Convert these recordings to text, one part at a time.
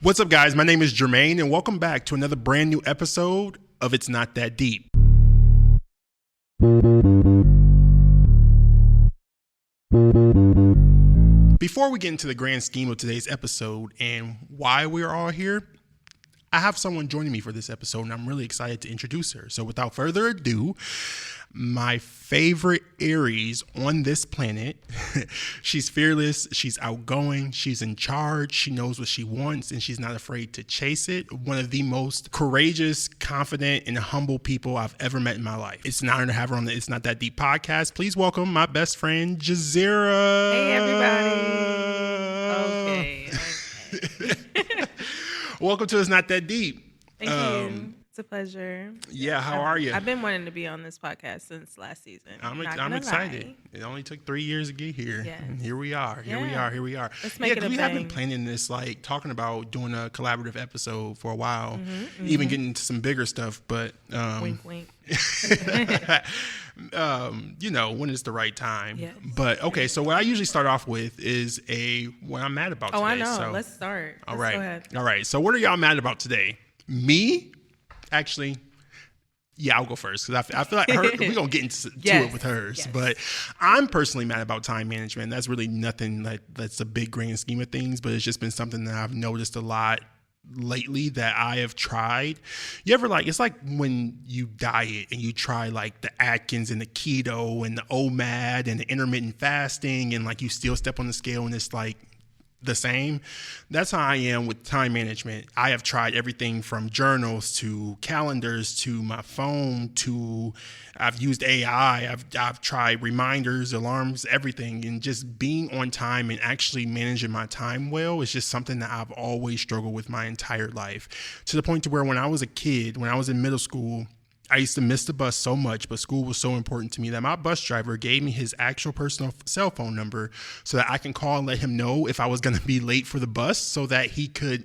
What's up, guys? My name is Jermaine, and welcome back to another brand new episode of It's Not That Deep. Before we get into the grand scheme of today's episode and why we're all here, I have someone joining me for this episode, and I'm really excited to introduce her. So without further ado, my favorite Aries on this planet. She's fearless, she's outgoing, she's in charge, she knows what she wants, and she's not afraid to chase it. One of the most courageous, confident, and humble people I've ever met in my life. It's an honor to have her on the It's Not That Deep podcast. Please welcome my best friend, Jazyerra. Hey, everybody. Okay. Welcome to It's Not That Deep. Thank you. It's a pleasure. Yeah, how are you? I've been wanting to be on this podcast since last season. I'm excited. It only took 3 years to get here. Yes. And here we are. Here we are. Let's make it a we have been bang. planning this, like talking about doing a collaborative episode for a while, even getting into some bigger stuff. But wink, wink. When it's the right time. Yes. But okay, so what I usually start off with is what I'm mad about today. Oh, I know. So, Let's start. All Let's right. Go ahead. All right. So what are y'all mad about today? Me? Actually, yeah, I'll go first because I feel like we're going to get into it with hers. Yes. But I'm personally mad about time management. That's really nothing that's a big grand scheme of things, but it's just been something that I've noticed a lot lately that I have tried. You ever it's like when you diet and you try like the Atkins and the keto and the OMAD and the intermittent fasting and like you still step on the scale and it's like the same. That's how I am with time management. I have tried everything from journals to calendars to my phone to I've used AI. I've tried reminders, alarms, everything, and just being on time and actually managing my time well is just something that I've always struggled with my entire life, to the point to where when I was a kid, when I was in middle school, I used to miss the bus so much, but school was so important to me that my bus driver gave me his actual personal cell phone number so that I can call and let him know if I was going to be late for the bus so that he could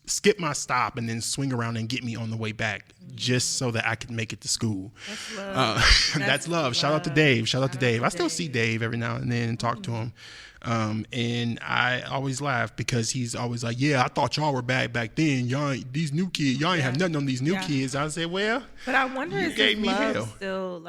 skip my stop and then swing around and get me on the way back just so that I could make it to school. That's love. That's love. Shout out to Dave. I still see Dave every now and then and talk to him. And I always laugh because he's always like, yeah, I thought y'all were bad back then. Y'all ain't these new kids. Y'all ain't have nothing on these new kids. I say, well, but I wonder you if gave his me love hell. still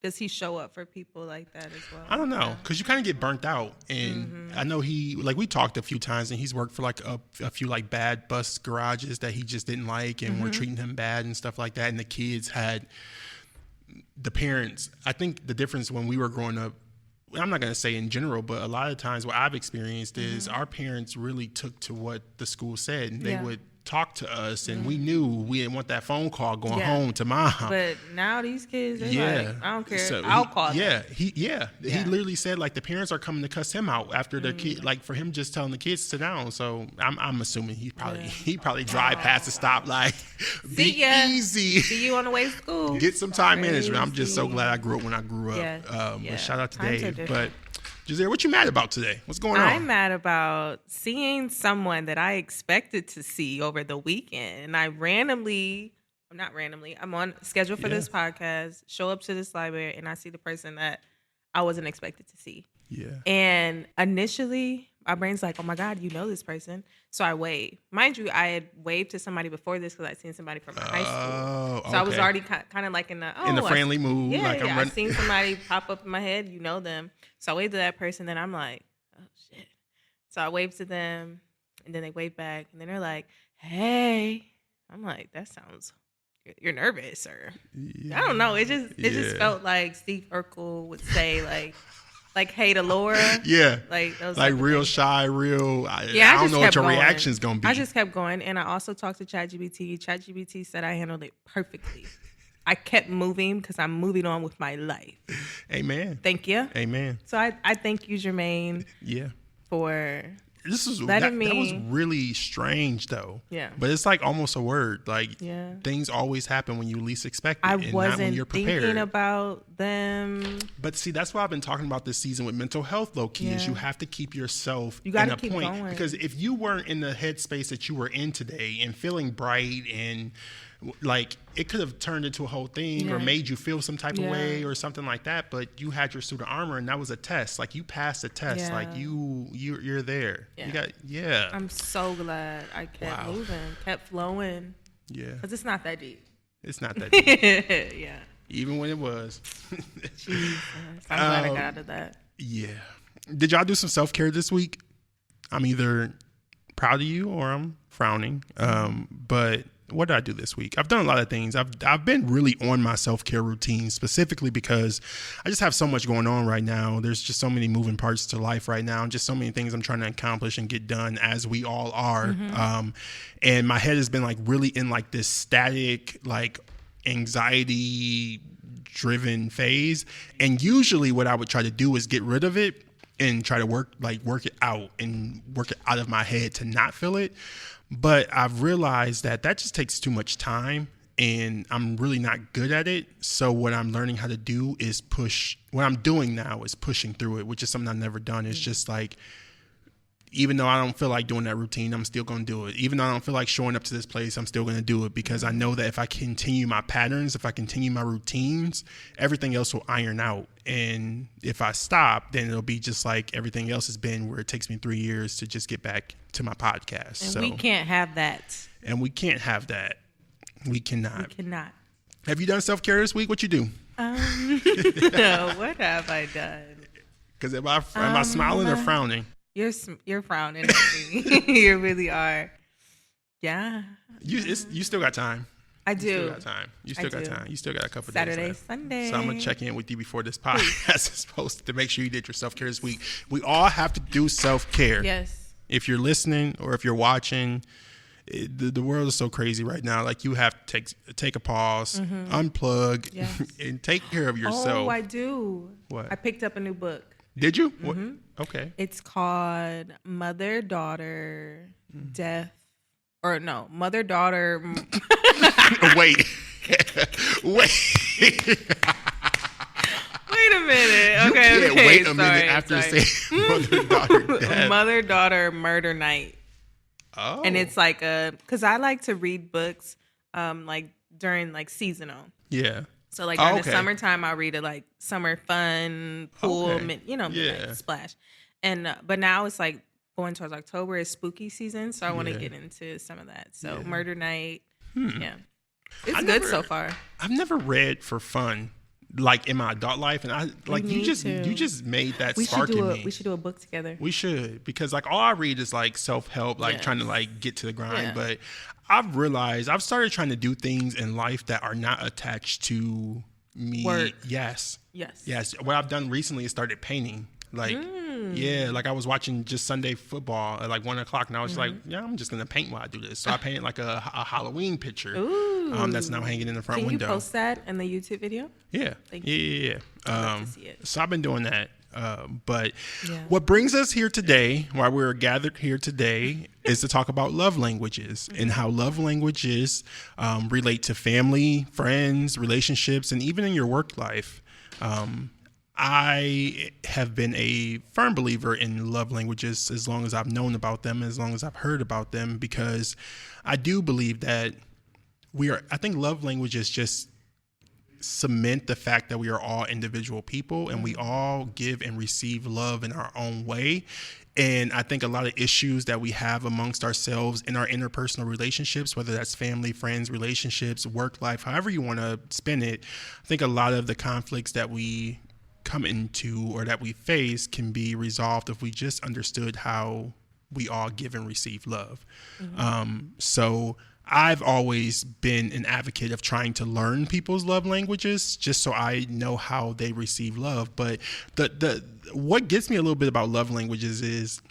does he show up for people like that as well? I don't know, because you kind of get burnt out. And I know we talked a few times and he's worked for like a few like bad bus garages that he just didn't like and were treating him bad and stuff like that. And the kids had the parents. I think the difference when we were growing up, I'm not going to say in general, but a lot of times what I've experienced is our parents really took to what the school said. And they would talk to us, and we knew we didn't want that phone call going home to mom. But now these kids, they're like, I don't care. So I'll call them. He literally said like the parents are coming to cuss him out after their kid, like for him just telling the kids to sit down. So I'm assuming he probably drive past the stop like, be easy. See you on the way to school. Get some time management. I'm just so glad I grew up when I grew up. But shout out to Dave. But Jazyerra, what you mad about today? What's going on? I'm mad about seeing someone that I expected to see over the weekend. And I'm on schedule for this podcast, show up to this library, and I see the person that I wasn't expected to see. Yeah. And initially, my brain's like, oh my God, you know this person. So I wave. Mind you, I had waved to somebody before this because I'd seen somebody from my high school. So I was already kind of like in the friendly mood. I've seen somebody pop up in my head, you know them. So I waved to that person, then I'm like, oh shit. So I waved to them, and then they wave back, and then they're like, hey. I'm like, that sounds, you're nervous, or I don't know. It just felt like Steve Urkel would say like hey to Laura. Yeah. Those like real shy, real. I don't know what your reaction's going to be. I just kept going. And I also talked to ChatGPT. ChatGPT said I handled it perfectly. I kept moving because I'm moving on with my life. Amen. Thank you. Amen. So I thank you, Jermaine. Yeah. For that was really strange though. Yeah. But it's like almost a word. Like things always happen when you least expect it. I and wasn't not when you're prepared. thinking about them. But see, that's why I've been talking about this season with mental health low key is you have to keep yourself in a point. Going. Because if you weren't in the headspace that you were in today and feeling bright and Like it could have turned into a whole thing or made you feel some type of way or something like that. But you had your suit of armor, and that was a test. Like you passed the test. Like you're there. Yeah. I'm so glad I kept moving, kept flowing. Yeah. Because it's not that deep. It's not that deep. Yeah. Even when it was. Jesus. I'm glad I got out of that. Yeah. Did y'all do some self-care this week? I'm either proud of you or I'm frowning. But what did I do this week? I've done a lot of things. I've been really on my self-care routine, specifically because I just have so much going on right now. There's just so many moving parts to life right now, and just so many things I'm trying to accomplish and get done, as we all are. And my head has been like really in like this static, like anxiety driven phase. And usually what I would try to do is get rid of it and try to work it out and work it out of my head to not feel it. But I've realized that just takes too much time, and I'm really not good at it. So what I'm learning how to do is what I'm doing now is pushing through it, which is something I've never done. It's just like, even though I don't feel like doing that routine, I'm still going to do it. Even though I don't feel like showing up to this place, I'm still going to do it, because I know that if I continue my patterns, if I continue my routines, everything else will iron out. And if I stop, then it'll be just like everything else has been, where it takes me 3 years to just get back to my podcast. And we can't have that. And we can't have that. We cannot. We cannot. Have you done self-care this week? What you do? No, what have I done? Because am I smiling or frowning? You're frowning at me. You really are. Yeah. You still got time. I do. You still got time. You still got a couple days Saturday, left. Sunday. So I'm going to check in with you before this podcast is posted to make sure you did your self-care this week. We all have to do self-care. Yes. If you're listening or if you're watching, the world is so crazy right now. Like, you have to take a pause, unplug, and take care of yourself. Oh, I do. What? I picked up a new book. Did you? What? Okay. It's called Mother-Daughter Death. Or no, Mother-Daughter. Wait. Wait. Wait a minute. You Okay. can't okay. wait a minute after saying Mother-Daughter Death. Mother-Daughter Murder Night. Oh. And it's like because I like to read books like during like seasonal. Yeah. So like during the summertime, I'll read it like summer fun, pool, midnight splash. And but now it's like going towards October is spooky season, so I want to get into some of that. So Murder Night, it's good so far. I've never read for fun, like in my adult life, and I like you just made that spark in me. We should do a book together. We should, because like all I read is like self-help, like trying to like get to the grind. But I've realized I've started trying to do things in life that are not attached to me. Work. Yes. What I've done recently is started painting. Like, like I was watching just Sunday football at like 1:00, and I was like, I'm just gonna paint while I do this. So I painted like a Halloween picture. That's now hanging in the front window. Can you post that in the YouTube video? Yeah. Thank you. Yeah. I'd like to see it. So I've been doing that. But what brings us here today, why we're gathered here today, is to talk about love languages and how love languages relate to family, friends, relationships, and even in your work life. I have been a firm believer in love languages as long as I've known about them, as long as I've heard about them, because I do believe that I think love languages just cement the fact that we are all individual people and we all give and receive love in our own way. And I think a lot of issues that we have amongst ourselves in our interpersonal relationships, whether that's family, friends, relationships, work life, however you want to spin it, I think a lot of the conflicts that we come into or that we face can be resolved if we just understood how we all give and receive love. So I've always been an advocate of trying to learn people's love languages just so I know how they receive love. But what gets me a little bit about love languages is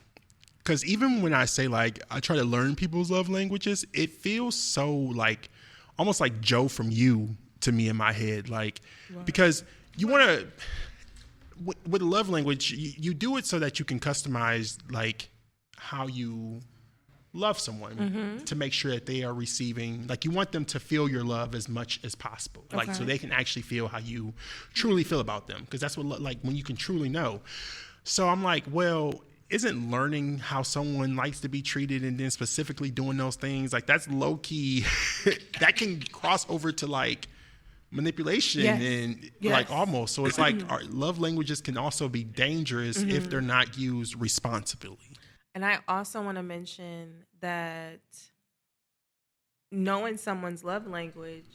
because even when I say like I try to learn people's love languages, it feels so like almost like Joe from You to me in my head. Like, because you want to, with a love language, you do it so that you can customize like how you love someone to make sure that they are receiving, like you want them to feel your love as much as possible, like so they can actually feel how you truly feel about them, because that's what like when you can truly know. So I'm like, well, isn't learning how someone likes to be treated and then specifically doing those things, like that's low key, that can cross over to like manipulation and like almost. So it's like our love languages can also be dangerous if they're not used responsibly. And I also want to mention that knowing someone's love language,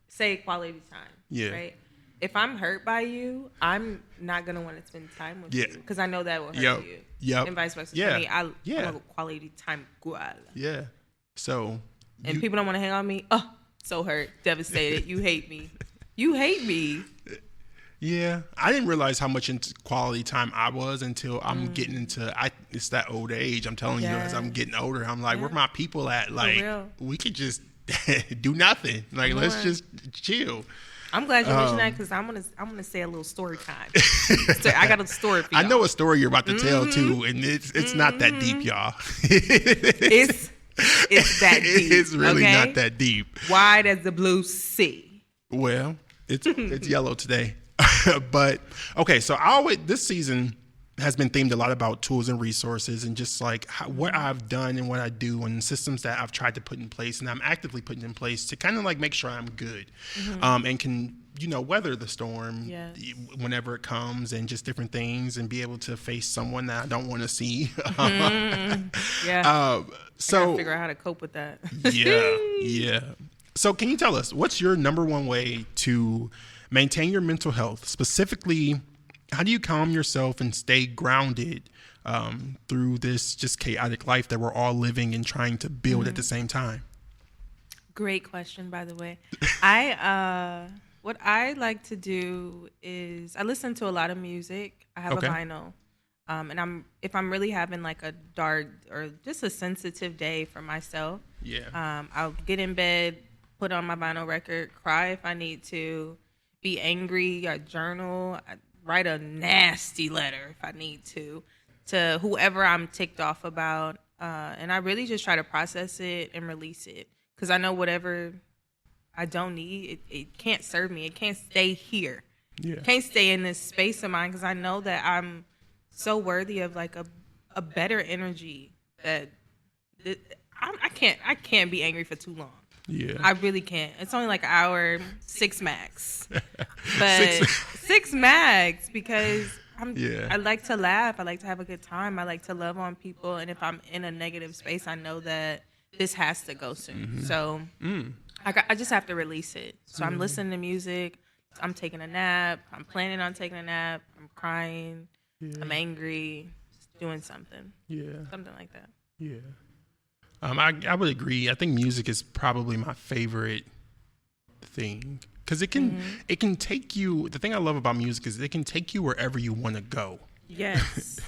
say quality time, right? If I'm hurt by you, I'm not going to want to spend time with you because I know that will hurt you. And vice versa. For me, I'm a quality time girl. Yeah. So. And people don't want to hang on me. Oh, so hurt, devastated. You hate me. You hate me. Yeah. I didn't realize how much into quality time I was until I'm getting into, it's that old age. I'm telling you, as I'm getting older, I'm like, where my people at? Like, we could just do nothing. Like, let's just chill. I'm glad you mentioned that because I'm gonna say a little story time. So I got a story for y'all. I know a story you're about to tell too, and it's not that deep, y'all. It's that deep. It's really not that deep. Wide as the blue sea. Well, it's yellow today, but okay. So this season has been themed a lot about tools and resources and just like what I've done and what I do and systems that I've tried to put in place and I'm actively putting in place to kind of like make sure I'm good and can, weather the storm whenever it comes and just different things and be able to face someone that I don't want to see. So figure out how to cope with that. Yeah. So can you tell us what's your number one way to maintain your mental health? Specifically, how do you calm yourself and stay grounded through this just chaotic life that we're all living and trying to build at the same time? Great question, by the way. What I like to do is I listen to a lot of music. I have a vinyl. And if I'm really having like a dark or just a sensitive day for myself, I'll get in bed, put on my vinyl record, cry if I need to, be angry, I journal, write a nasty letter if I need to whoever I'm ticked off about. And I really just try to process it and release it. Because I know whatever I don't need, it can't serve me. It can't stay here. It can't stay in this space of mine because I know that I'm so worthy of like a better energy that I can't be angry for too long. I really can't. It's only like an hour, 6 max. But 6 max because I like to laugh. I like to have a good time. I like to love on people. And if I'm in a negative space, I know that this has to go soon. So I just have to release it. So I'm listening to music. I'm taking a nap. I'm planning on taking a nap. I'm crying. I'm angry. Just doing something. Something like that. I would agree. I think music is probably my favorite thing because it can take you. The thing I love about music is it can take you wherever you want to go. Yes.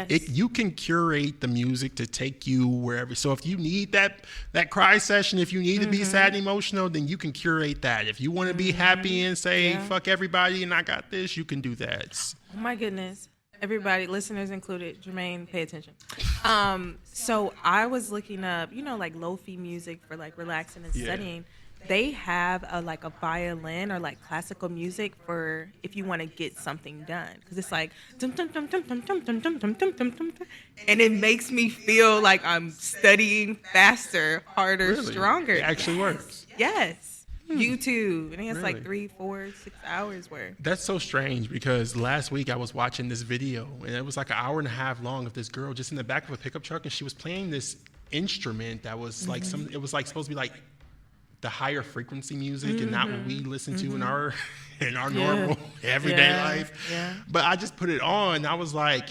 You can curate the music to take you wherever. So if you need that cry session, if you need to be sad and emotional, then you can curate that. If you want to be happy and say fuck everybody and I got this, you can do that. Oh my goodness. Everybody, listeners included, Jermaine, pay attention. So I was looking up, like lo-fi music for like relaxing and studying. They have a violin or like classical music for if you want to get something done. Because it's like, dum, dum, dum, dum, dum, dum, dum, dum, dum, dum, dum, dum. And it makes me feel like I'm studying faster, harder, stronger. It actually works. Yes. YouTube. I think it's like 3, 4, 6 hours worth. That's so strange because last week I was watching this video and it was like an hour and a half long of this girl just in the back of a pickup truck and she was playing this instrument that was like it was like supposed to be like the higher frequency music and not what we listen to in our normal everyday life. But I just put it on and I was like,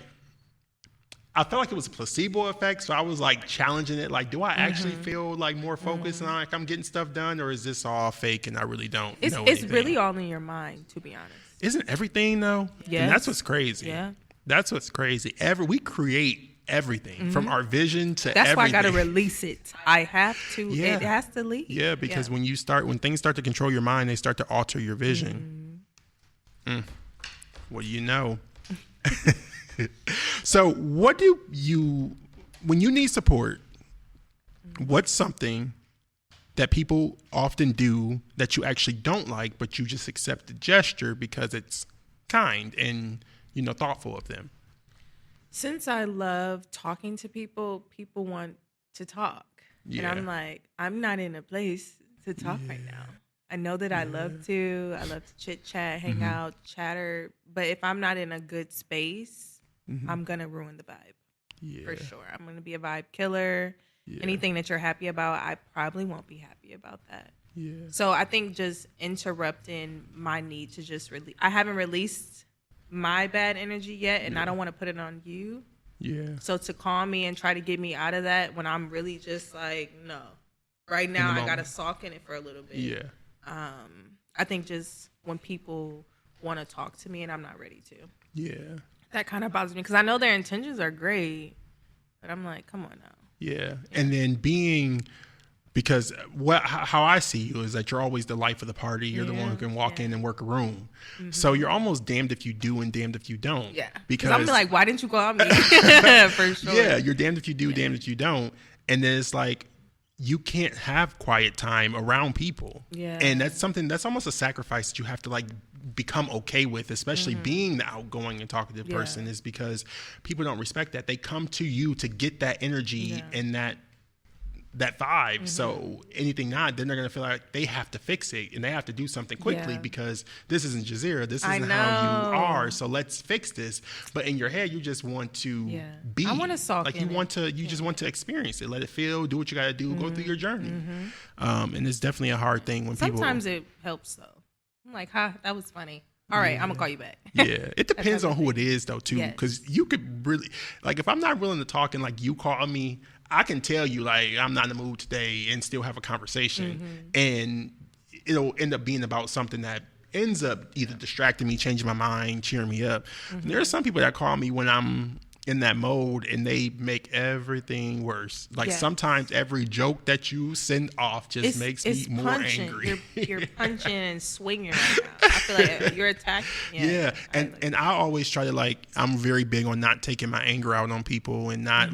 I felt like it was a placebo effect, so I was like challenging it. Like, do I actually feel like more focused and like I'm getting stuff done, or is this all fake and I really don't know anything? It's really all in your mind, to be honest. Isn't everything though? Yes. And that's what's crazy. Yeah. That's what's crazy. We create everything from our vision to that's everything. Why I got to release it. I have to. Yeah. It has to leave. Yeah, because when things start to control your mind, they start to alter your vision. What do you know? So when you need support, what's something that people often do that you actually don't like, but you just accept the gesture because it's kind and, thoughtful of them? Since I love talking to people, people want to talk. And Yeah. I'm like, I'm not in a place to talk right now. I know that I love to. I love to chit chat, hang out, chatter. But if I'm not in a good space, I'm going to ruin the vibe. For sure. I'm going to be a vibe killer. Yeah. Anything that you're happy about, I probably won't be happy about that. Yeah. So I think just interrupting my need to just release. I haven't released my bad energy yet, and I don't want to put it on you. Yeah. So to calm me and try to get me out of that when I'm really just like, no. Right now I got to sulk in it for a little bit. Yeah. I think just when people want to talk to me and I'm not ready to. Yeah. That kind of bothers me because I know their intentions are great, but I'm like, come on now. Yeah. And then because how I see you is that you're always the life of the party. You're the one who can walk in and work a room. So you're almost damned if you do and damned if you don't. Yeah. Because I'm like, why didn't you call me? For sure. Yeah. You're damned if you do, damned if you don't. And then it's like, you can't have quiet time around people. Yeah. And that's almost a sacrifice that you have to like become okay with, especially being the outgoing and talkative person, is because people don't respect that. They come to you to get that energy and that vibe. So anything not, then they're going to feel like they have to fix it and they have to do something quickly because this isn't Jazyerra. This isn't how you are. So let's fix this. But in your head, you just want to be. I want to sulk like you just want to experience it. Let it feel, do what you got to do, go through your journey. And it's definitely a hard thing when sometimes it helps though. I'm like, that was funny. All right, I'm going to call you back. Yeah. It depends on who it is though too. Because you could really, like if I'm not willing to talk and like you call me, I can tell you like I'm not in the mood today and still have a conversation, and it'll end up being about something that ends up either distracting me, changing my mind, cheering me up. There are some people that call me when I'm in that mode and they make everything worse. Like sometimes every joke that you send off just makes me more angry. You're punching and swinging right now. I feel like you're attacking. Yeah. And I always try to like, I'm very big on not taking my anger out on people and not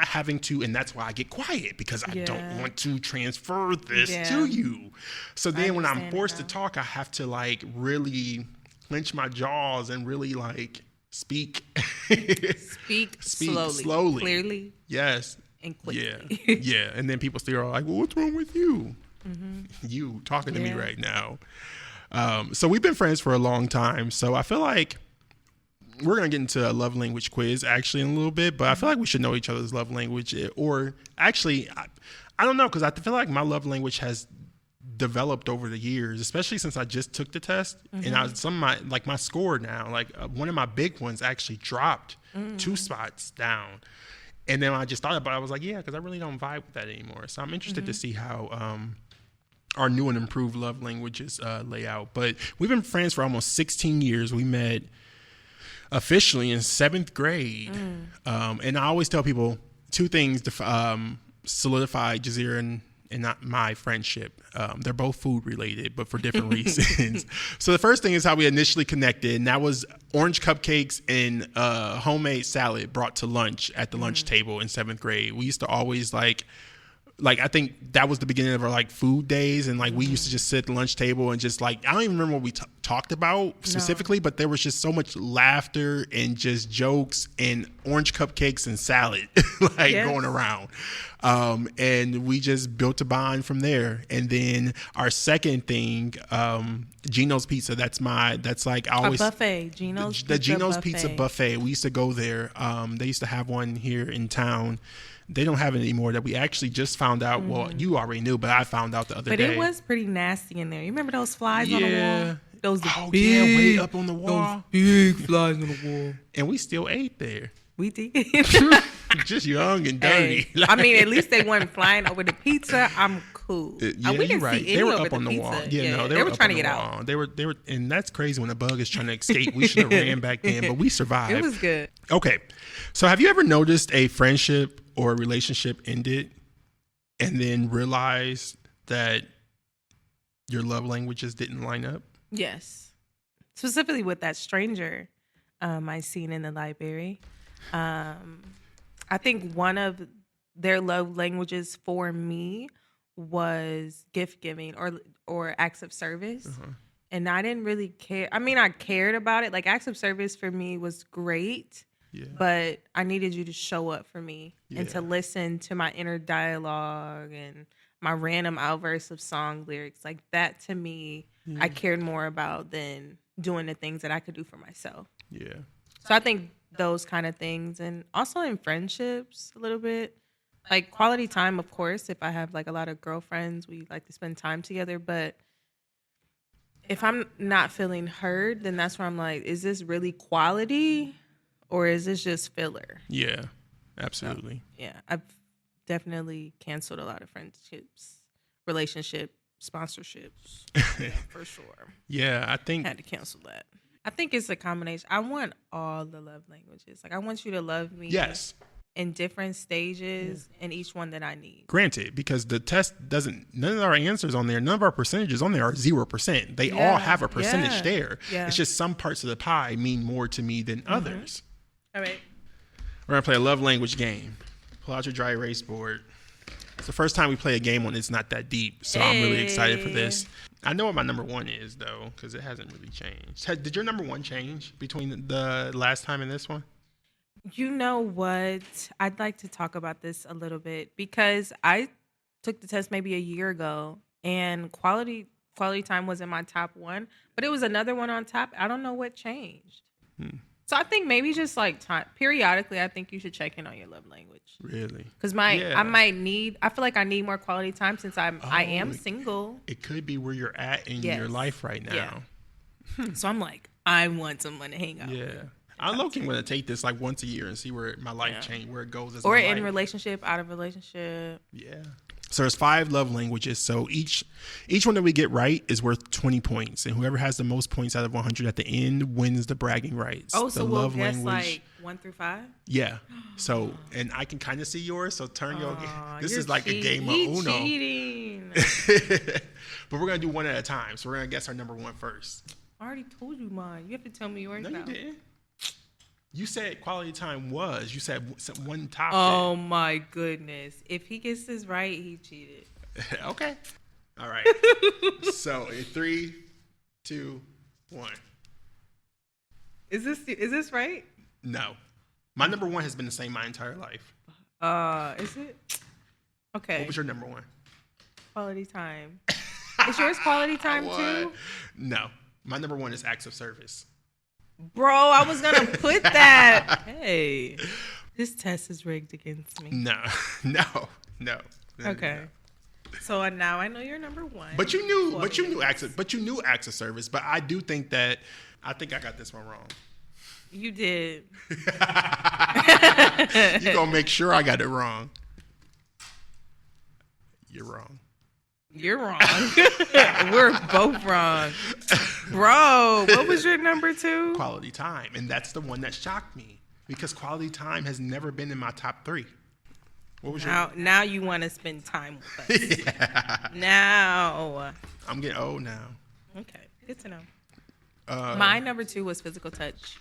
having to, and that's why I get quiet because I don't want to transfer this to you. So then when I'm forced to talk, I have to like really clench my jaws and really like speak slowly, clearly, yes, and quickly. Yeah. And then people still are like, well, what's wrong with you? You talking to me right now. So we've been friends for a long time, so I feel like we're gonna get into a love language quiz actually in a little bit, but I feel like we should know each other's love language, or actually I don't know, because I feel like my love language has developed over the years, especially since I just took the test, and my score now, like one of my big ones actually dropped 2 spots down, and then I just thought about it. I was like, yeah, because I really don't vibe with that anymore. So I'm interested to see how our new and improved love languages lay out. But we've been friends for almost 16 years. We met officially in 7th grade, and I always tell people 2 things to solidify Jazyerra and not my friendship. They're both food related, but for different reasons. So the first thing is how we initially connected, and that was orange cupcakes and homemade salad brought to lunch at the lunch table in 7th grade. We used to always like I think that was the beginning of our like food days, and like we used to just sit at the lunch table and just like, I don't even remember what we talked about specifically, but there was just so much laughter and just jokes and orange cupcakes and salad going around. And we just built a bond from there. And then our second thing, Gino's Pizza. That's like I always a buffet. Gino's Pizza buffet. We used to go there. They used to have one here in town. They don't have it anymore. That we actually just found out. Well, you already knew, but I found out the other day. But it was pretty nasty in there. You remember those flies on the wall? Those big, way up on the wall. Those big flies on the wall. And we still ate there. We did. Just young and dirty. Hey, I mean, at least they weren't flying over the pizza. I'm cool. Yeah, we didn't you're right. see any They were over up on the pizza. wall. Yeah, no, they were trying to get wall. out. They were, and that's crazy when a bug is trying to escape. We should have ran back then, but we survived. It was good. Okay, so have you ever noticed a friendship or a relationship ended, and then realized that your love languages didn't line up? Yes, specifically with that stranger I seen in the library. I think one of their love languages for me was gift giving or acts of service. And I didn't really care. I mean, I cared about it. Like acts of service for me was great. Yeah. But I needed you to show up for me and to Yeah. listen to my inner dialogue and my random outbursts of song lyrics. Like that to me, I cared more about than doing the things that I could do for myself. Yeah. So I think those kind of things, and also in friendships a little bit, like quality time, of course. If I have like a lot of girlfriends, we like to spend time together. But if I'm not feeling heard, then that's where I'm like, is this really quality or is this just filler? Yeah. Absolutely. So, yeah, I've definitely canceled a lot of friendships, relationship, sponsorships. Yeah, for sure. Yeah, I think Had to cancel that. I think it's a combination. I want all the love languages. Like I want you to love me. yes. In different stages and each one that I need. Granted, because the test doesn't, none of our answers on there, none of our percentages on there are 0%. They all have a percentage there. Yeah. It's just some parts of the pie mean more to me than others. All right. We're going to play a love language game. Pull out your dry erase board. It's the first time we play a game on It's Not That Deep, so I'm really excited for this. I know what my number one is, though, because it hasn't really changed. Did your number one change between the last time and this one? You know what? I'd like to talk about this a little bit because I took the test maybe a year ago and quality time was in my top one, but it was another one on top. I don't know what changed. So I think maybe just like time periodically, I think you should check in on your love language. Really? Because I feel like I need more quality time since I am single. It could be where you're at in your life right now. Yeah. So I'm like, I want someone to hang out with. Yeah. I'm low-key going to take this like once a year and see where my life change, where it goes. Or in relationship, out of relationship. Yeah. So there's 5 love languages. So each one that we get right is worth 20 points. And whoever has the most points out of 100 at the end wins the bragging rights. Oh, the so we'll guess like 1 through 5? Yeah. So, and I can kind of see yours. So turn your, this is like a game of Uno. Cheating. But we're going to do one at a time. So we're going to guess our number one first. I already told you mine. You have to tell me yours No, now. you didn't. You said quality time was. You said one topic. Oh, my goodness. If he gets this right, he cheated. Okay. All right. So, in 3, 2, 1. Is this right? No. My number one has been the same my entire life. Is it? Okay. What was your number one? Quality time. Is yours quality time too? No. My number one is acts of service. Bro, I was going to put that. Hey, this test is rigged against me. No. Okay. No. So now I know you're number one. But you knew acts of service. But I do think that I got this one wrong. You did. You gonna make sure I got it wrong. You're wrong. You're wrong. We're both wrong. Bro, what was your number 2? Quality time. And that's the one that shocked me. Because quality time has never been in my top 3. What was Now you want to spend time with us. Yeah. Now. I'm getting old now. Okay. Good to know. My number 2 was physical touch.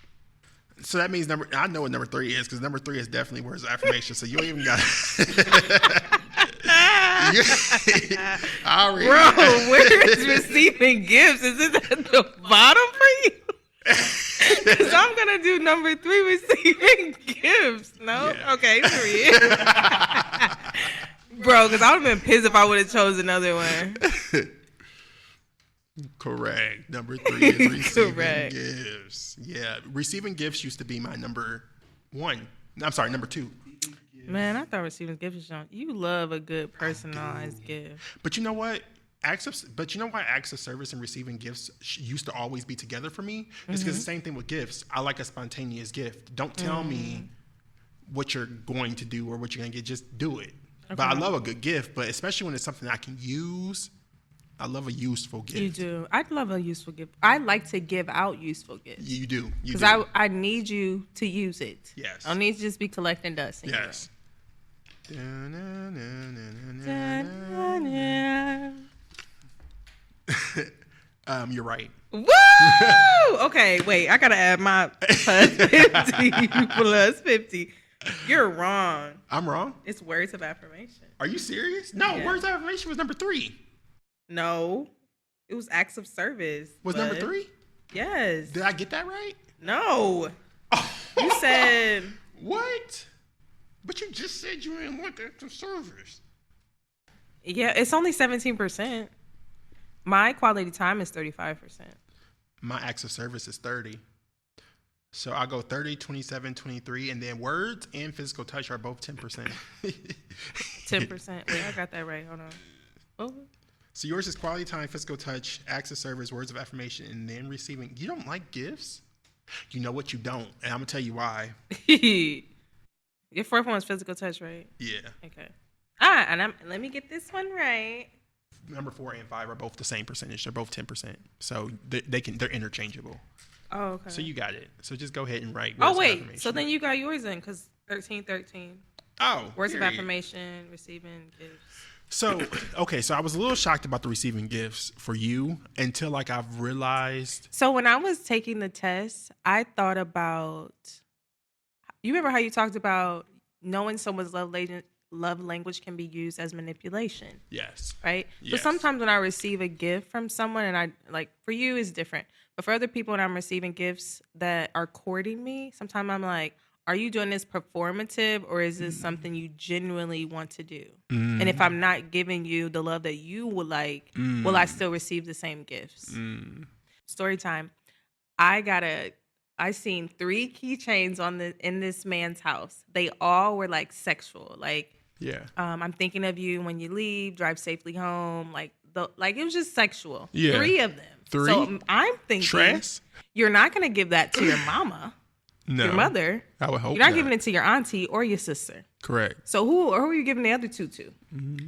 So that means I know what number 3 is, because number 3 is definitely words of affirmation. So you ain't even got Bro, where is receiving gifts? Is it at the bottom for you? Because I'm going to do number 3, receiving gifts. No? Yeah. Okay, 3. Bro, because I would have been pissed if I would have chose another one. Correct. Number 3 is receiving gifts. Yeah. Receiving gifts used to be my number 1. I'm sorry, number 2. Man, I thought receiving gifts was young. You love a good personalized gift. But you know what? Acts of service and receiving gifts used to always be together for me. It's because the same thing with gifts. I like a spontaneous gift. Don't tell me what you're going to do or what you're going to get. Just do it. Okay. But I love a good gift, but especially when it's something I can use. I love a useful gift. You do. I love a useful gift. I like to give out useful gifts. You do. Because I need you to use it. Yes. I don't need to just be collecting dust. Yes. You're right. Woo! Okay, wait. I gotta add my plus 50. Plus 50. You're wrong. I'm wrong? It's words of affirmation. Are you serious? No, yeah. Words of affirmation was number 3. No, it was acts of service. Was number 3? Yes. Did I get that right? No. You said what? But you just said you didn't want extra service. Yeah, it's only 17%. My quality time is 35%. My acts of service is 30. So I go 30, 27, 23, and then words and physical touch are both 10%. 10%. Wait, I got that right. Hold on. Oh. So yours is quality time, physical touch, acts of service, words of affirmation, and then receiving. You don't like gifts? You know what you don't, and I'm going to tell you why. Your fourth one is physical touch, right? Yeah. Okay. And let me get this one right. Number 4 and 5 are both the same percentage. They're both 10%. So they're interchangeable. Oh, okay. So you got it. So just go ahead and write words words of of affirmation. So then you got yours in because 13. Oh. Words of affirmation, receiving gifts. So, okay. So I was a little shocked about the receiving gifts for you until like I've realized. So when I was taking the test, I thought about, you remember how you talked about knowing someone's love language can be used as manipulation. Yes. Right? Yes. So sometimes when I receive a gift from someone, and I like, for you is different, but for other people when I'm receiving gifts that are courting me, sometimes I'm like, are you doing this performative or is this something you genuinely want to do? And if I'm not giving you the love that you would like, will I still receive the same gifts? Story time. I seen 3 keychains in this man's house. They all were like sexual. Like, yeah. I'm thinking of you when you leave, drive safely home. Like it was just sexual. Yeah. 3 of them. 3? So I'm thinking, Tress? You're not going to give that to your mama. No. Your mother. I would hope You're not giving it to your auntie or your sister. Correct. So who are you giving the other 2 to?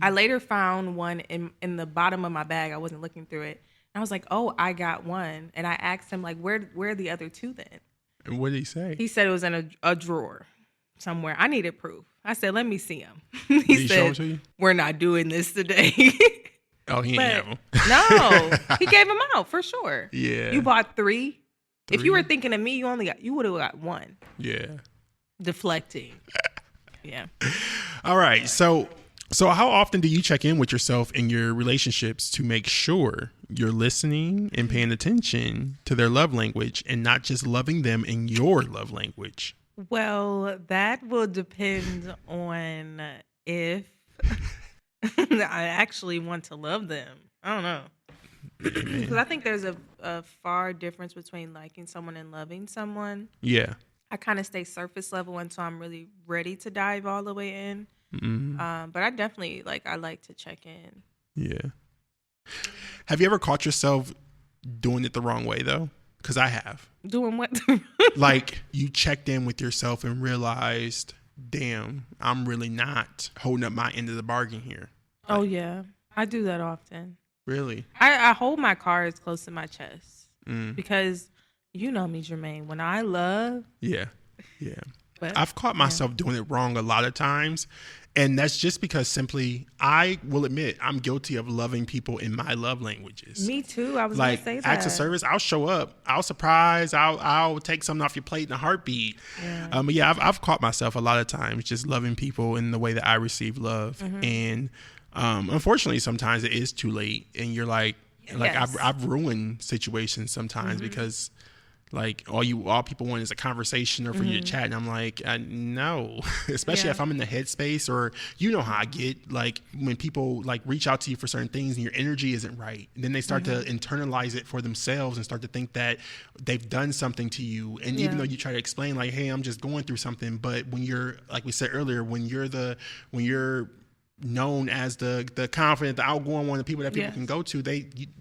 I later found one in the bottom of my bag. I wasn't looking through it. And I was like, oh, I got one. And I asked him, like, where are the other 2 then? And what did he say? He said it was in a drawer somewhere. I needed proof. I said, let me see him. Did he said, show it to you? we're not doing this today. Oh, he ain't have them. No, he gave them out for sure. Yeah. You bought 3. 3? If you were thinking of me, you would have got 1. Yeah. Deflecting. Yeah. All right. So how often do you check in with yourself in your relationships to make sure you're listening and paying attention to their love language and not just loving them in your love language? Well, that will depend on if I actually want to love them. I don't know. Because I think there's a far difference between liking someone and loving someone. Yeah. I kind of stay surface level until I'm really ready to dive all the way in. Mm-hmm. But I definitely I like to check in. Yeah. Have you ever caught yourself doing it the wrong way though? Because I have. Doing what? Like you checked in with yourself and realized, damn, I'm really not holding up my end of the bargain here. Oh yeah, I do that often. Really? I hold my cards close to my chest because you know me, Jermaine. When I love, yeah. But, I've caught myself doing it wrong a lot of times. And that's just because simply, I will admit, I'm guilty of loving people in my love languages. Me too. I was going to say that. Acts of service, I'll show up. I'll surprise. I'll take something off your plate in a heartbeat. Yeah. But yeah, I've caught myself a lot of times just loving people in the way that I receive love. And unfortunately, sometimes it is too late. And you're like yes. I've ruined situations sometimes because like all people want is a conversation or for you to chat, and I'm like, no. Especially if I'm in the headspace, or you know how I get, like when people like reach out to you for certain things and your energy isn't right, and then they start to internalize it for themselves and start to think that they've done something to you, and even though you try to explain like, hey, I'm just going through something, but when you're, like we said earlier, when you're known as the confident, the outgoing one, the people that people can go to,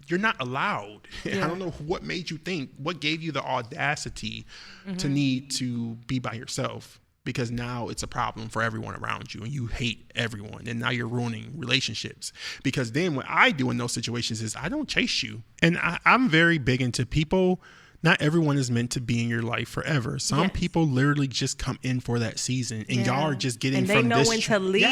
you're not allowed. I don't know what made you think, what gave you the audacity to need to be by yourself, because now it's a problem for everyone around you and you hate everyone, and now you're ruining relationships. Because then what I do in those situations is I don't chase you, and I'm very big into people. Not everyone is meant to be in your life forever. Some people literally just come in for that season, and y'all are just getting and they from know this. When to leave.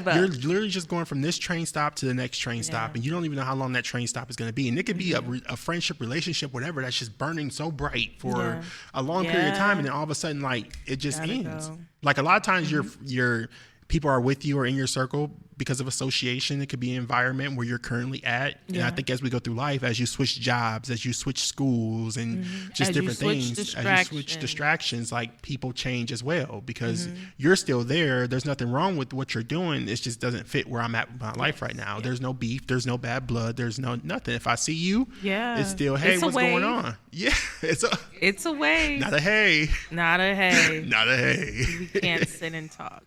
Yes, you're literally just going from this train stop to the next train stop, and you don't even know how long that train stop is going to be. And it could be a friendship, relationship, whatever, that's just burning so bright for a long period of time, and then all of a sudden, like, it just ends. Like a lot of times, your people are with you or in your circle because of association. It could be an environment where you're currently at. And I think as we go through life, as you switch jobs, as you switch schools and just as different things, as you switch distractions, like people change as well because you're still there. There's nothing wrong with what you're doing. It just doesn't fit where I'm at with my life right now. There's no beef. There's no bad blood. There's no nothing. If I see you, it's still, hey, what's going on? Yeah. It's a wave. Not a hey. Not a hey. Not a hey. We can't sit and talk.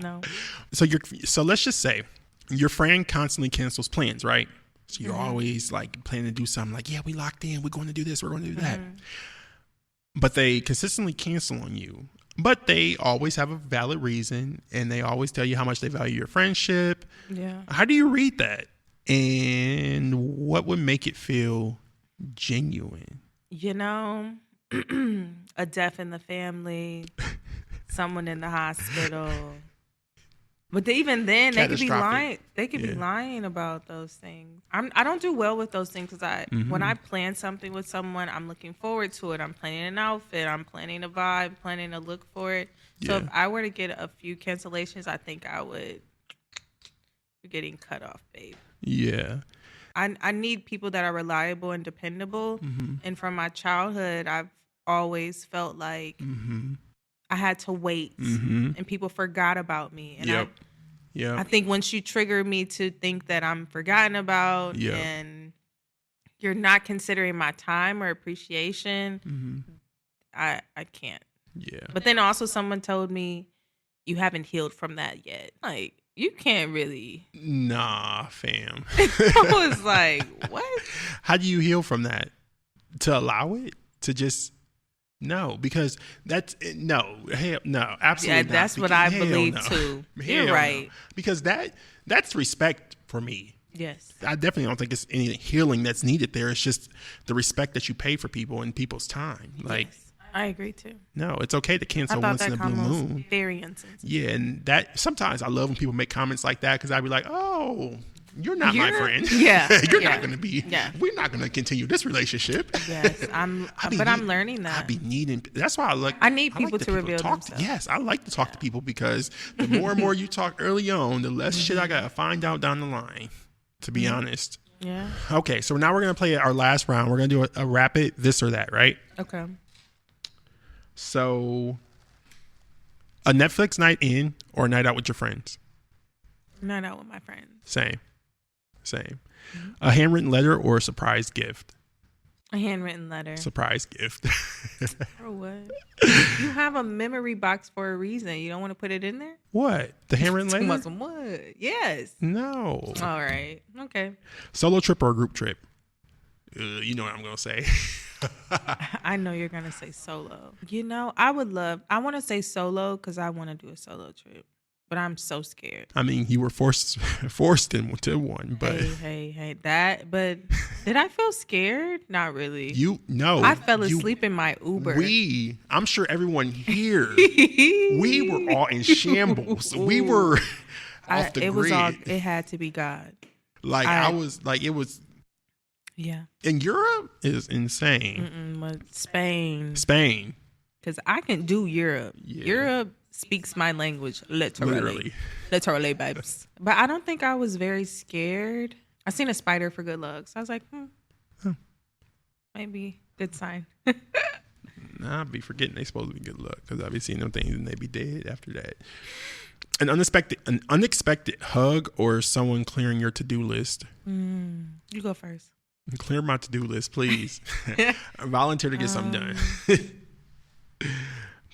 No. So let's just say your friend constantly cancels plans, right? So you're always like planning to do something like, yeah, we locked in. We're going to do this. We're going to do that. But they consistently cancel on you. But they always have a valid reason. And they always tell you how much they value your friendship. Yeah. How do you read that? And what would make it feel genuine? You know, a death in the family, someone in the hospital. But even then, they could be lying. They could be lying about those things. I don't do well with those things because when I plan something with someone, I'm looking forward to it. I'm planning an outfit. I'm planning a vibe, planning a look for it. So if I were to get a few cancellations, I think I would be getting cut off, babe. Yeah. I need people that are reliable and dependable. And from my childhood, I've always felt like I had to wait and people forgot about me. And I think once you trigger me to think that I'm forgotten about and you're not considering my time or appreciation, I can't. Yeah. But then also someone told me, you haven't healed from that yet. Like, you can't really. Nah, fam. I was like, what? How do you heal from that? To allow it? To just... No, because that's no, absolutely. Yeah, that's not. what I believe too. You're right. No. Because that's respect for me. Yes. I definitely don't think it's any healing that's needed there. It's just the respect that you pay for people and people's time. Like, yes, I agree too. No, it's okay to cancel once in a blue moon. Very insensitive. Yeah, and that sometimes I love when people make comments like that because I'd be like, oh, you're not my friend. Yeah. You're not going to be. Yeah. We're not going to continue this relationship. Yes. I'm learning that. I be needing. That's why I need people to reveal themselves. Yes. I like to talk to people because the more and more you talk early on, the less shit I got to find out down the line, to be honest. Yeah. Okay. So now we're going to play our last round. We're going to do a rapid this or that, right? Okay. So a Netflix night in or a night out with your friends? Night out with my friends. Same. A handwritten letter or a surprise gift? A handwritten letter. Surprise gift. For what? You have a memory box for a reason. You don't want to put it in there? What? The handwritten letter? Want some what? Yes. No. All right. Okay. Solo trip or a group trip? You know what I'm going to say. I know you're going to say solo. You know, I want to say solo because I want to do a solo trip. But I'm so scared. I mean, you were forced into one, but hey, but did I feel scared? Not really. I fell asleep in my Uber. I'm sure everyone here, we were all in shambles. We were off the grid. It had to be God. It was. Yeah. And Europe is insane. But Spain. Because I can do Europe. Yeah. Europe speaks my language literally, babes. But I don't think I was very scared. I seen a spider for good luck, so I was like, maybe good sign. Nah, I be forgetting they supposed to be good luck because I be seeing them things and they be dead after that. An unexpected hug or someone clearing your to-do list. You go first. Clear my to-do list, please. Volunteer to get something done.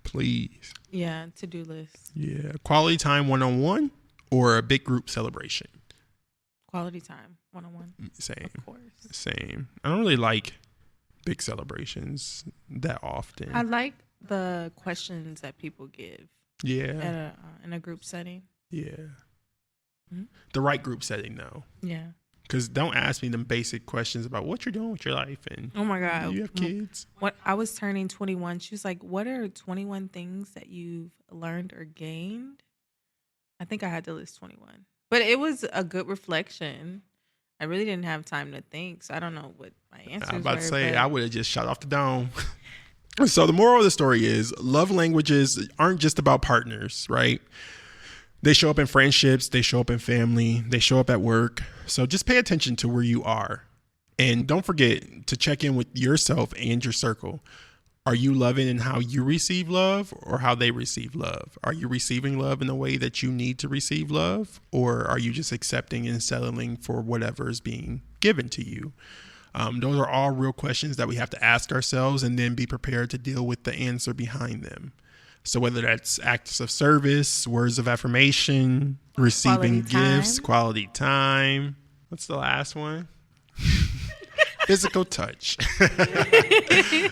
Please. Yeah, to-do list. Yeah. Quality time one-on-one or a big group celebration? Quality time one-on-one. Same. Of course. Same. I don't really like big celebrations that often. I like the questions that people give. Yeah. In a group setting. Yeah. Mm-hmm. The right group setting, though. Yeah. Because don't ask me them basic questions about what you're doing with your life and oh my God, do you have kids? What I was turning 21. She was like, "What are 21 things that you've learned or gained?" I think I had to list 21, but it was a good reflection. I really didn't have time to think, so I don't know what my answers were. I was about to say I would have just shot off the dome. So the moral of the story is love languages aren't just about partners, right? They show up in friendships, they show up in family, they show up at work. So just pay attention to where you are. And don't forget to check in with yourself and your circle. Are you loving in how you receive love or how they receive love? Are you receiving love in the way that you need to receive love? Or are you just accepting and settling for whatever is being given to you? Those are all real questions that we have to ask ourselves and then be prepared to deal with the answer behind them. So whether that's acts of service, words of affirmation, receiving gifts, quality time. What's the last one? Physical touch.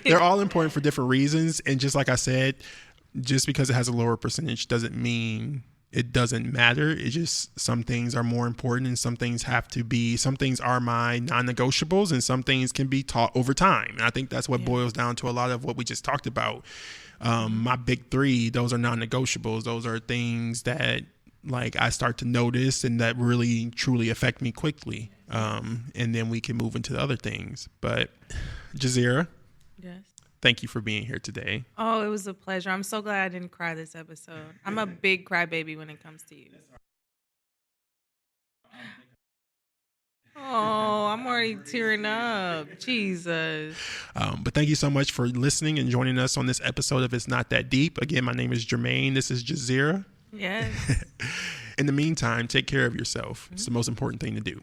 They're all important for different reasons. And just like I said, just because it has a lower percentage doesn't mean it doesn't matter. It's just some things are more important and some things are my non-negotiables and some things can be taught over time. And I think that's what boils down to a lot of what we just talked about. My big three, those are non-negotiables. Those are things that like I start to notice and that really truly affect me quickly. And then we can move into the other things. But Jazyerra, yes, thank you for being here today. Oh, it was a pleasure. I'm so glad I didn't cry this episode. I'm a big crybaby when it comes to you. Oh, I'm already tearing up. Jesus. But thank you so much for listening and joining us on this episode of It's Not That Deep. Again, my name is Jermaine. This is Jazyerra. Yes. In the meantime, take care of yourself. It's the most important thing to do.